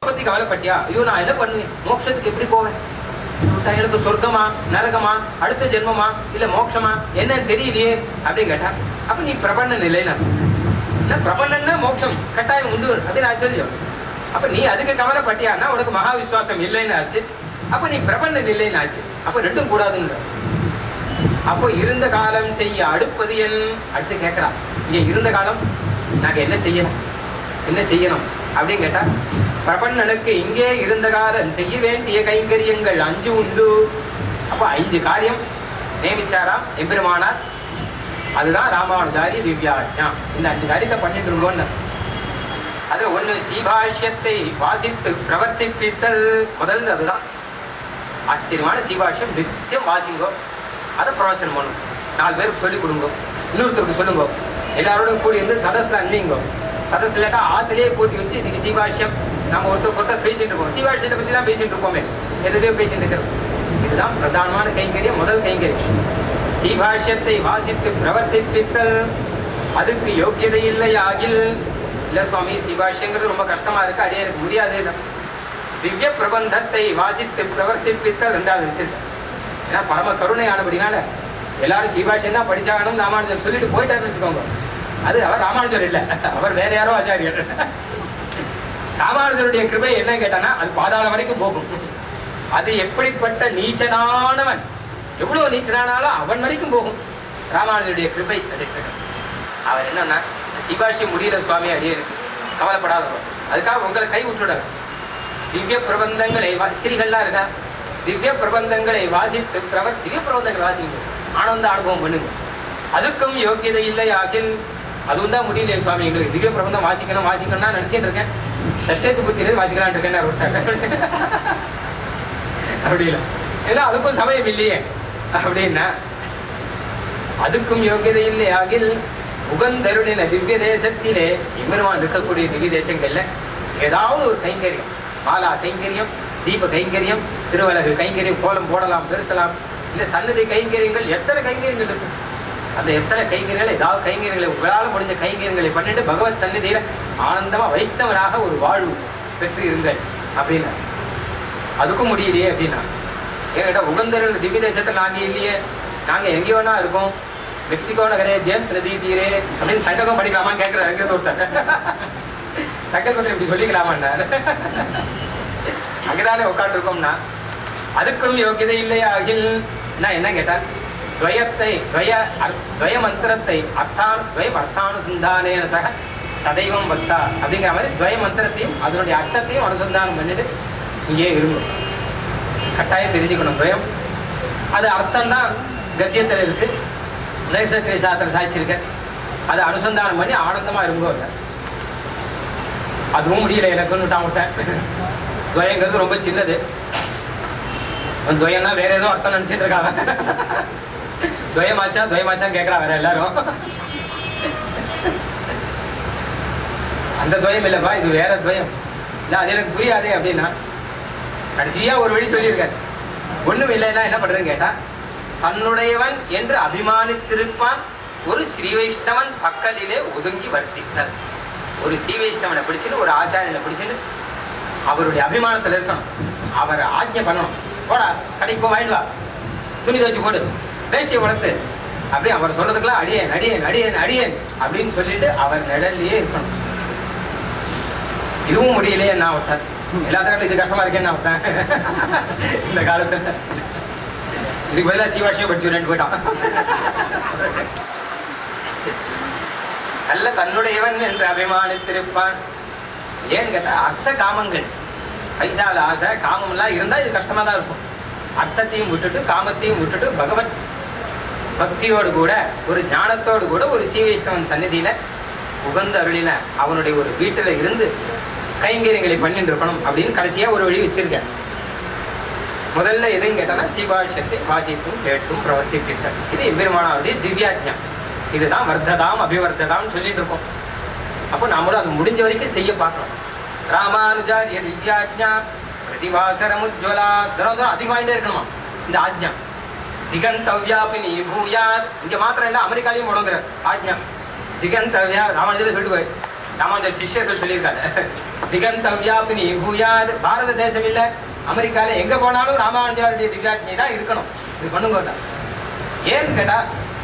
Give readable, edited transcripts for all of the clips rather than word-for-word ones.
பத்தி கவலைப்பட்டியா? ஐயோ நான் என்ன பண்ணுவேன், மோட்சத்துக்கு எப்படி போவேன், எனக்கு சொர்க்கமா நரகமா அடுத்த ஜென்மமா இல்ல மோட்சமா என்னன்னு தெரியலையே அப்படின்னு கேட்டா, அப்ப நீ பிரபன்ன நிலைன்னு பிரபன்னா மோட்சம் கட்டாயம் உண்டு அப்படின்னு நான் சொல்லியும். அப்ப நீ அதுக்கு கவலைப்பட்டியான்னா உனக்கு மகா விசுவாசம் இல்லைன்னு ஆச்சு. அப்ப நீ பிரபன்ன நிலைன்னு ஆச்சு. அப்ப ரெண்டும் கூடாதுன்ற. அப்போ இருந்த காலம் செய்ய அடுப்பது என் அடுத்து கேட்கறான். இங்க இருந்த காலம் நாங்க என்ன செய்யணும் அப்படின்னு கேட்டா, பிரபன்னனுக்கு இங்கே இருந்த காலம் செய்ய வேண்டிய கைங்கரியங்கள் 5 உண்டு. அப்போ 5 காரியம் நியமிச்சாராம் எம்பெருமானார். அதுதான் ராமானுஜாரி திவ்யாஜ்ஞா. இந்த 5 காரியத்தை பண்ணிட்டு இருக்கோன்னு. அது ஒண்ணு சீபாஷ்யத்தை வாசித்து பிரவர்த்திப்பித்தல். முதல்ல அதுதான் ஆச்சரியமான சீபாஷ்யம். நித்தியம் வாசிங்கோ, அதை பிரவச்சனம் பண்ணும். 4 பேருக்கு சொல்லிக் கொடுங்க, இன்னொருத்தருக்கு சொல்லுங்க, எல்லாரோடும் கூடி இருந்து சதஸ்ல அன்னிங்கோ. சதஸ்லாட்டா ஆத்திலேயே கூட்டி வச்சு இன்னைக்கு சீபாஷ்யம் நம்ம ஒருத்தர் பேசிட்டு இருக்கோம். சீபாஷ்யத்தை பத்தி தான் பேசிட்டு இருக்கோமே, எதுலையோ பேசிட்டு இருக்கிறோம். இதுதான் பிரதானமான கைங்கரியம், முதல் கைங்கரியம். சீபாஷ்யத்தை வாசித்து பிரவர்த்திப்பித்தல். அதுக்கு யோக்கியதை இல்லை ஆகில். இல்ல சுவாமி, சீபாஷ்யங்கிறது ரொம்ப கஷ்டமா இருக்கு, அதே எனக்கு முடியாது. திவ்ய பிரபந்தத்தை வாசித்து பிரவர்த்திப்பித்தல் 2வது வச்சிருக்கேன். ஏன்னா பரம கருணை ஆனபடினால எல்லாரும் சீபாஷ்யம் தான் படிச்சாகணும் ராமானுஜர் சொல்லிட்டு போயிட்டாருன்னு வச்சுக்கோங்க. அது அவர் ராமானுஜர் இல்லை, அவர் வேற யாரோ ஆச்சாரியர். ராமானுஜருடைய கிருபை என்ன கேட்டானா, அது பாதாளம் வரைக்கும் போகும். அது எப்படிப்பட்ட நீச்சனானவன், எவ்வளவு நீச்சனானாலும் அவன் வரைக்கும் போகும் ராமானுஜருடைய கிருபை. அவர் என்னன்னா, சீபாஷ்யம் முடிகிற சுவாமி அடியே இருக்கு, கவலைப்படாதவர். அதுக்காக உங்களை கை விட்டுடாரு. திவ்ய பிரபந்தங்களை ஸ்திரீகள்லாம் இருக்கா, திவ்ய பிரபந்தங்களை வாசித்து திவ்ய பிரபந்தங்கள் வாசிங்க, ஆனந்த அனுபவம் பண்ணுங்க. அதுக்கும் யோக்கியதை இல்லை ஆகில். அதுவும் தான் முடியல சுவாமி எங்களுக்கு. திவ்ய பிரபந்தம் வாசிக்கணும்னா நினைச்சிட்டு இருக்கேன். சஷ்டத்து புத்தியில வாசிக்கலான் இருக்கேன் அப்படி இல்லை. ஏன்னா அதுக்கும் சமயம் இல்லையே அப்படின்னா, அதுக்கும் யோக்கியதை இல்லை ஆகில். உகந்தருடின திவ்ய தேசத்திலே எம்பெருமான் இருக்கக்கூடிய திவ்ய தேசங்கள்ல ஏதாவது ஒரு கைங்கரியம், மாலா கைங்கரியம், தீப கைங்கரியம், திருவலகு கைங்கரியம், கோலம் போடலாம், பெருக்கலாம், இல்லை சன்னதி கைங்கரியங்கள், எத்தனை கைங்கரியங்கள் இருக்கு. அந்த எத்தனை கைங்கரியங்கள், ஏதாவது கைங்கரியங்களை உங்களால் முடிஞ்ச கைங்கரியங்களை பண்ணிட்டு பகவத் சந்நிதியில ஆனந்தமா வைஷ்ணவராக ஒரு வாழ்வு பெற்று இருங்கள் அப்படின்னா. அதுக்கும் முடியலையே அப்படின்னா, ஏன்னா உகந்தருள் திவ்ய தேசத்தை நாங்க இல்லையே, நாங்க எங்கே வேணா இருக்கோம், மெக்சிகோ நகரே, ஜேம்ஸ் நதி தீரே அப்படின்னு சங்கல்பம் படிக்கலாமா கேட்கிறாரு. அங்கிருந்து ஒருத்தர் சங்கல்பத்தை இப்படி சொல்லிக்கலாமான்னா, அங்கதானே உட்காந்துருக்கோம்னா. அதுக்கும் யோக்கியதை இல்லையா ஆகில் என்ன கேட்டால், துவய மந்திரத்தை அர்த்தானுசந்தானேன சக சதைவம் பக்தா அப்படிங்கிற மாதிரி துவய மந்திரத்தையும் அதனுடைய அர்த்தத்தையும் அனுசந்தானம் பண்ணிட்டு இங்கே இருக்கும். கட்டாயம் தெரிஞ்சுக்கணும். துவயம் அது அர்த்தம் தான் கத்தியத்தில் இருக்கு, நைசத்திரை சாத்திரம் சாய்ச்சிருக்க. அதை அனுசந்தானம் பண்ணி ஆனந்தமா இருங்கோ. அதுவும் முடியல எனக்குன்னு தான் விட்டேன். துவயங்கிறது ரொம்ப சின்னது. துவயம்னா வேற ஏதோ அர்த்தம் நினைச்சிட்டு இருக்காங்க. துவயமாச்சான்னு கேட்கலாம் வேற எல்லாரும். அந்த துவயம் இல்லப்பா, இது வேற துவயம். இல்லை அது எனக்கு புரியாதே அப்படின்னா கடைசியா ஒரு வழி சொல்லியிருக்காரு. ஒண்ணும் இல்லைன்னா என்ன பண்றதுன்னு கேட்டா, தன்னுடையவன் என்று அபிமானித்திருப்பான் ஒரு ஸ்ரீ வைஷ்ணவன் பக்கலிலே ஒதுங்கி வர்த்தித்தல். ஒரு ஸ்ரீ வைஷ்ணவனை பிடிச்சுன்னு, ஒரு ஆச்சாரியனை பிடிச்சுன்னு அவருடைய அபிமானத்தில் இருக்கணும். அவர் ஆஜ்ஞை பண்ணணும். போடா கடைக்கு போ, வாங்கிட்டு வா, துணி துவச்சு போடு, வேஷ்டியை வளர்த்து அப்படி அவர் சொல்றதுக்கெல்லாம் அடியேன் அடியேன் அடியேன் அடியேன் அப்படின்னு சொல்லிட்டு அவர் நிழல்லையே இருக்கணும். இதுவும் முடியலையே நான் விட்டேன். எல்லாத்துக்கும் இது கஷ்டமா இருக்கேன்னு நான் விட்டேன். இந்த காலத்துல இதுக்கு பதிலாக சீவாட்சியை படிச்சு போயிட்டான். நல்ல தன்னுடையவன் என்று அபிமானித்திருப்பான். ஏன்னு கேட்டா, அர்த்த காமங்கள், பைசால ஆசை காமம் எல்லாம் இருந்தா இது கஷ்டமா தான் இருக்கும். அர்த்தத்தையும் விட்டுட்டு காமத்தையும் விட்டுட்டு பகவத் பக்தியோடு கூட ஒரு ஞானத்தோடு கூட ஒரு சீவைஷ்ணவன் சந்நிதியில உகந்த அருளின அவனுடைய ஒரு வீட்டுல இருந்து கைங்கரியங்களை பண்ணிட்டு இருக்கணும் அப்படின்னு கடைசியா ஒரு வழி வச்சிருக்க. முதல்ல எதுன்னு கேட்டானா, சீபாஷ்யத்தை வாசித்தும் கேட்டும் பிரவர்த்திப்பித்தல். இது எம்பெருமானாவுடைய திவ்யாஜ்ஞா. இதுதான் வர்த்ததாம் அபிவர்த்ததாம் சொல்லிட்டு இருக்கோம். அப்போ நம்மளும் அது முடிஞ்ச வரைக்கும் செய்ய பார்க்கணும். ராமானுஜாரிய திவ்யாஜ்ஞா பிரதிவாசரமுஜ்வலா. தினம் அதிகமாயிட்டே இருக்கணுமா இந்த ஆஜ்ஞா. திகந்தவ்யாபினி பூயாத். இங்க மாத்திரம் இல்லை, அமெரிக்காலையும் முடங்குற ஆஜ்ஞா. திகந்தவ்யா ராமானுஜரே சொல்லிட்டு போய் ராமானுஜர் சிஷ்யர்கள் சொல்லியிருக்காங்க, திகந்த வியாபினி பூயாது. பாரத தேசம் இல்ல, அமெரிக்கால எங்க போனாலும் ராமானுஜருடைய திவ்யாஜ்ஞை தான் இருக்கணும். இது பண்ணுங்க. ஏன்னு கேட்டா,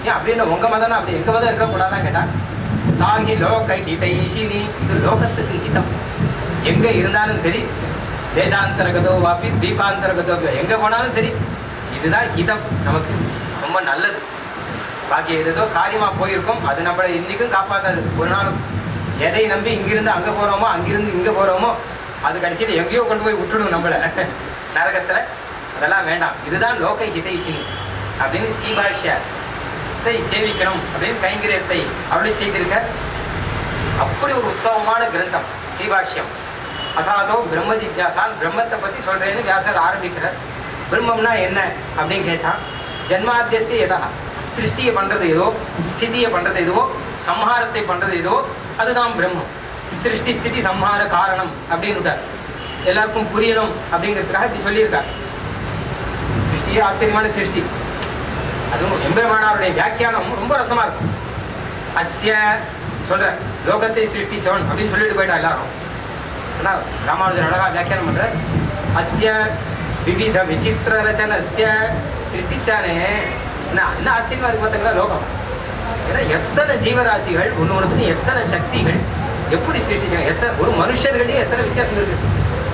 ஏன் அப்படின்னு உங்க மதம் அப்படி எங்க மதம் இருக்கக்கூடாதான் கேட்டா, சாகி லோக ஹிதைஷினி, இது லோகத்துக்கு ஹிதம். எங்க இருந்தாலும் சரி, தேசாந்தரகதோ வாப்பி தீபாந்தரகதோ, எங்க போனாலும் சரி, இதுதான் ஹிதம், நமக்கு ரொம்ப நல்லது. பாக்கி ஏதோ காரியமா போயிருக்கோம், அது நம்மளை இன்னைக்கும் காப்பாத்தாது. ஒரு நாளும் எதை நம்பி இங்கிருந்து அங்க போறோமோ, அங்கிருந்து இங்க போறோமோ, அது கடைசியில் எங்கேயோ கொண்டு போய் விட்டுடும் நம்மளை நரகத்துல. அதெல்லாம் வேண்டாம். இதுதான் லோக ஹிதைஷினி அப்படின்னு சீபாஷ்யத்தை சேவிக்கணும் அப்படின்னு கைங்கரியத்தை அப்படி செய்திருக்க. அப்படி ஒரு உத்தமமான கிரந்தம் சீபாஷ்யம். அதாதோ பிரம்ம ஜிக்யாசான், பிரம்மத்தை பத்தி சொல்றேன்னு வியாசர் ஆரம்பிக்கிறார். பிரம்மம்னா என்ன அப்படின்னு கேட்டா, ஜன்மாத்தியசிய எதா, சிருஷ்டியை பண்றது எதுவோ, ஸ்திதியை பண்றது எதுவோ, சம்ஹாரத்தை பண்றது எதுவோ, அதுதான் பிரம்மம். சிருஷ்டி ஸ்திதி சம்ஹார காரணம் அப்படின்னு எல்லாருக்கும் புரியணும் அப்படிங்கிறதுக்காக இப்படி சொல்லியிருக்காரு. சிருஷ்டியே ஆச்சரியமான சிருஷ்டி. அதுவும் எம்பெருமானாருடைய வியாக்கியானம் ரொம்ப ரசமா இருக்கும். அஸ்ய சொல்ற லோகத்தை சிருஷ்டிச்சவன் அப்படின்னு சொல்லிட்டு போயிட்டா எல்லாரும். ஆனா ராமானுஜர் அழகா வியாக்கியானம் பண்ற, அஸ்ய விவித விசித்திர ரச்சனஸ்ய, சிருஷ்டிச்சானே என்ன ஆச்சரியமா இருக்கு பார்த்தீங்களா லோகம். ஏன்னா எத்தனை ஜீவராசிகள், ஒன்று எத்தனை சக்திகள், எப்படி சிருஷ்டிச்சாங்க. எத்தனை ஒரு மனுஷர்களே எத்தனை வித்தியாசம் இருக்கு.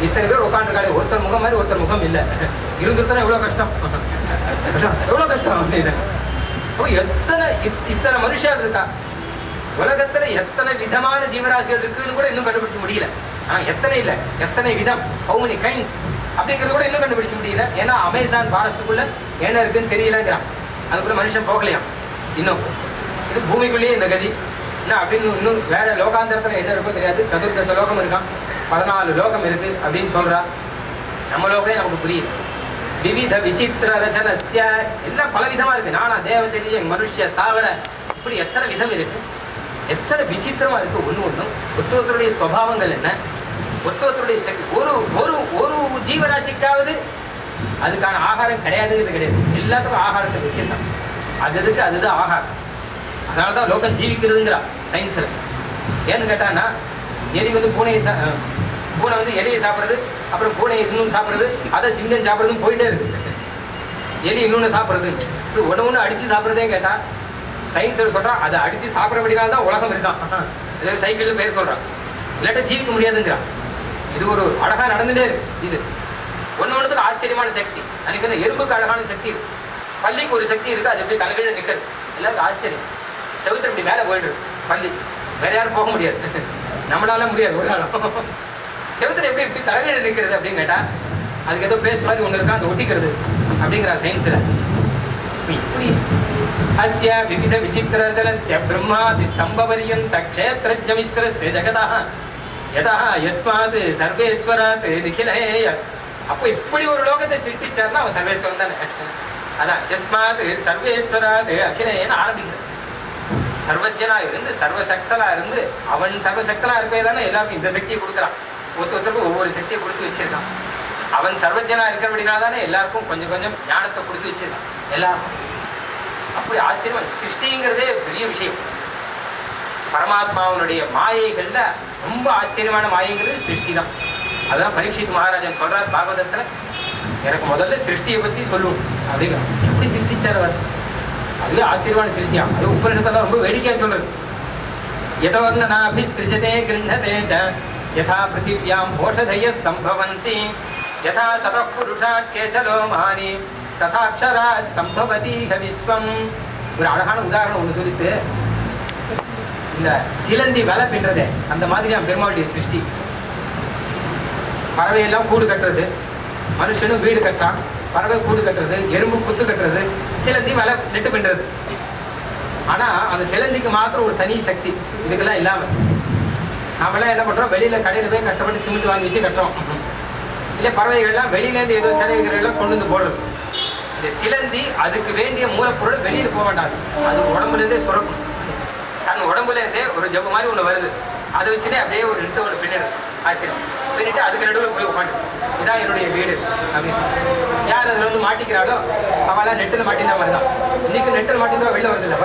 இத்தனை பேர் உட்காந்துருக்காங்க, ஒருத்தர் முகம் மாதிரி ஒருத்தர் முகம் இல்லை. இருந்துருத்தா எவ்வளவு கஷ்டம், எவ்வளவு கஷ்டம் அப்படின்னு. எத்தனை இத்தனை மனுஷர் இருக்கா. உலகத்துல எத்தனை விதமான ஜீவராசிகள் இருக்குன்னு கூட இன்னும் கண்டுபிடிச்ச முடியல. எத்தனை இல்லை, எத்தனை விதம், how many kinds அப்படிங்கிறது கூட இன்னும் கண்டுபிடிச்ச முடியல. ஏன்னா அமேசான் ஃபாரஸ்டுக்குள்ள என்ன இருக்குன்னு தெரியலங்கிறான். அதுக்குள்ள மனுஷன் போகலையாம் இன்னும். இது பூமிக்குள்ளேயே இந்த கதி என்ன அப்படின்னு. இன்னும் வேற லோகாந்தரத்துல என்ன இருக்கோ தெரியாது. சதுர்தச லோகம் இருக்கான், 14 லோகம் இருக்கு அப்படின்னு சொல்றா. நம்ம லோகமே நமக்கு புரியுது. விவித விசித்திர ரச்சனஸ்ய, எல்லாம் பல விதமா இருக்கு. நானா தேவதைய மனுஷ சாவர, இப்படி எத்தனை விதம் இருக்கு, எத்தனை விசித்திரமா இருக்கு. ஒன்றும் ஒருத்தருடைய ஸ்வபாவங்கள் என்ன, ஒருத்தருடைய சக்தி. ஒரு ஒரு ஒரு ஜீவராசிக்காவது அதுக்கான ஆகாரம் கிடையாதுங்கிறது கிடையாது. எல்லாத்துக்கும் ஆகாரத்தை வச்சிருக்கான். அதுக்கு அதுதான் ஆகாரம். அதனாலதான் லோகம் ஜீவிக்கிறதுங்கிறா சயின்ஸ்ல. ஏன்னு கேட்டான்னா, எலி பூனை எலியை சாப்பிட்றது, அப்புறம் பூனை இன்னொன்று சாப்பிட்றது, அதை சிங்கம் சாப்பிட்றதும் போயிட்டே இருக்கு. எலி இன்னொன்று சாப்பிட்றது, இப்படி ஒன்று அடிச்சு சாப்பிட்றதே கேட்டா சயின்ஸ் சொல்றான், அதை அடிச்சு சாப்பிட்றபடினால்தான் உலகம் இருக்கான். ஏதோ சைக்கிள் பேர் சொல்றான், இல்லாட்ட ஜீவிக்க முடியாதுங்கிறான். இது ஒரு அழகா நடந்துட்டே இருக்கு. இது ஒன்றுக்கு ஆச்சரியமான சக்தி. அன்னைக்கு வந்து எறும்புக்கு அழகான சக்தி இருக்கு, பள்ளிக்கு ஒரு சக்தி இருக்கு. அது எப்படி கலகீழ நிற்கிறது, எல்லாருக்கும் ஆச்சரியம். செவுத்து இப்படி மேலே போயிட்டு பள்ளி, வேற யாரும் போக முடியாது, நம்மளால முடியாது ஒரு நாளும். செவுத்துல எப்படி இப்படி தலைகீழ நிற்கிறது அப்படின்னு கேட்டா, அதுக்கு ஏதோ பேஸ் மாதிரி ஒன்று இருக்கா, அந்த ஒட்டிக்கிறது அப்படிங்கிற சயின்ஸ்ல. இப்படி அஸ்ய விவித விசித்திரதலஸ்ய பிரம்மாதி ஸ்தம்பபரியந்த க்ஷேத்ரஜ்ஞமிஸ்ரஸ்ய ஜகதः யதः யஸ்மாத் சர்வேஸ்வராத் நிখিலஹேய. அப்போ இப்படி ஒரு லோகத்தை சிருஷ்டிச்சார்னா அவன் சர்வேஸ்வரன் தானே. அதான் யஸ்மாத் சர்வேஸ்வராத் அகிலேன்னு ஆரம்பிக்கிறது. சர்வஜனா இருந்து சர்வசக்தனா இருந்து, அவன் சர்வசக்தனா இருக்கவே தானே எல்லாருக்கும் இந்த சக்தியை கொடுக்குறான். ஒருத்தருக்கும் ஒவ்வொரு சக்தியை கொடுத்து வச்சிருக்கான். அவன் சர்வஜனா இருக்கிறபடினா தானே எல்லாருக்கும் கொஞ்சம் கொஞ்சம் ஞானத்தை கொடுத்து வச்சிருக்கான் எல்லாருக்கும். அப்படி ஆச்சரியம். சிருஷ்டிங்கிறதே பெரிய விஷயம். பரமாத்மாவனுடைய மாயைகள்ல ரொம்ப ஆச்சரியமான மாயைங்கிறது சிருஷ்டி தான். அதான் பரீட்சித் மகாராஜன் சொல்றார் பாகவதத்துல, எனக்கு முதல்ல சிருஷ்டியை பத்தி சொல்லுவோம் அப்படிங்கிற. எப்படி சிருஷ்டிச்சார் அவர், அதுவே ஆச்சரியமான சிருஷ்டியா. அது உபநிஷத்தெல்லாம் ரொம்ப வேடிக்கையா சொல்றது. யதோர்ன நாபி சிருஜதே கிருண்ணதே ச யதா பிருத்திவ்யாம் ஓஷதய சம்பவந்தி யதா சதः புருஷாத் கேசலோமானி ததாட்சராத் சம்பவதீஹ விஸ்வம். ஒரு அழகான உதாரணம் ஒன்று சொல்லிட்டு, இந்த சிலந்தி வலை பின்றதே அந்த மாதிரியா பெருமாளுடைய சிருஷ்டி. பறவையெல்லாம் கூடு கட்டுறது, மனுஷனும் வீடு கட்டான், பறவை கூடு கட்டுறது, எறும்பு புத்து கட்டுறது, சிலந்தி வலை நெட்டு பின்றது. ஆனா அந்த சிலந்திக்கு மாத்திரம் ஒரு தனி சக்தி இதுக்கெல்லாம் இல்லாம. நாமெல்லாம் என்ன பண்றோம், வெளியில கடையில போய் கஷ்டப்பட்டு சிமெண்ட் வாங்கி வச்சு கட்டுறோம். இல்ல பறவைகள்லாம் வெளியிலேருந்து ஏதோ சிலைகள்லாம் கொண்டு வந்து போடுறது. இந்த சிலந்தி அதுக்கு வேண்டிய மூலப்பொருள் வெளியில போக வேண்டாது, அது உடம்புல இருந்தே சுரக்கும். தன் உடம்புல இருந்தே ஒரு ஜப்பு மாதிரி ஒண்ணு வருது, அதை வச்சுட்டே அப்படியே ஒரு நெட்டு ஒன்று பின்னிடுது. ஆச்சரியம். பின்னிட்டு அதுக்கு நடுவில் போய் உட்காந்து, இதான் என்னுடைய வீடு அப்படின்னு. யார் அதில் வந்து மாட்டிக்கிறாளோ அவெல்லாம் நெட்டில் மாட்டினா மாதிரி தான். இன்னைக்கு நெட்டில் மாட்டினா வெளில வருது இல்லை,